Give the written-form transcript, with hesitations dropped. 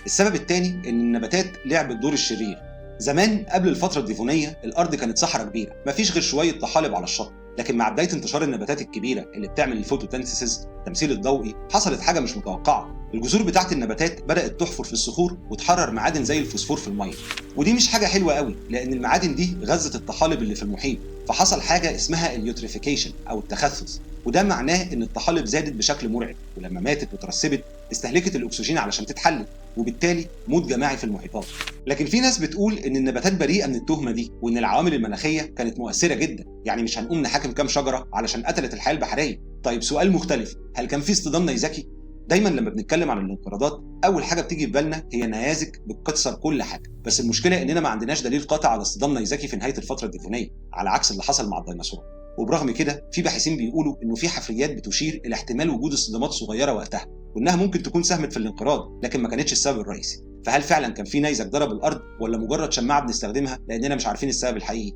السبب الثاني ان النباتات لعبت دور الشرير. زمان قبل الفتره الديفونيه الارض كانت صحراء كبيره، مفيش غير شويه طحالب على الشط. لكن مع بدايه انتشار النباتات الكبيره اللي بتعمل الفوتوتنسيسز التمثيل الضوئي، حصلت حاجه مش متوقعه. الجذور بتاعت النباتات بدات تحفر في الصخور وتحرر معادن زي الفوسفور في الميه. ودي مش حاجه حلوه قوي، لان المعادن دي غذت الطحالب اللي في المحيط، فحصل حاجه اسمها اليوتريفيكيشن او التخثث. وده معناه ان الطحالب زادت بشكل مرعب، ولما ماتت وترسبت استهلكت الاكسجين علشان تتحلل، وبالتالي موت جماعي في المحيطات. لكن في ناس بتقول ان النباتات بريئه من التهمه دي، وان العوامل المناخيه كانت مؤثره جدا، يعني مش هنقوم نحاكم كام شجره علشان قتلت الحياه البحريه. طيب سؤال مختلف، هل كان في اصطدام نيزكي؟ دايما لما بنتكلم عن الانقراضات اول حاجه بتيجي في بالنا هي نيازك بتكسر كل حاجه، بس المشكله اننا ما عندناش دليل قاطع على اصطدام نيزكي في نهايه الفتره الديفونيه، على عكس اللي حصل مع الديناصورات. وبرغم كده في باحثين بيقولوا انه في حفريات بتشير الى احتمال وجود اصطدامات صغيره وقتها، وانها ممكن تكون ساهمت في الانقراض لكن ما كانتش السبب الرئيسي. فهل فعلا كان في نيزك ضرب الارض، ولا مجرد شماعه بنستخدمها لاننا مش عارفين السبب الحقيقي؟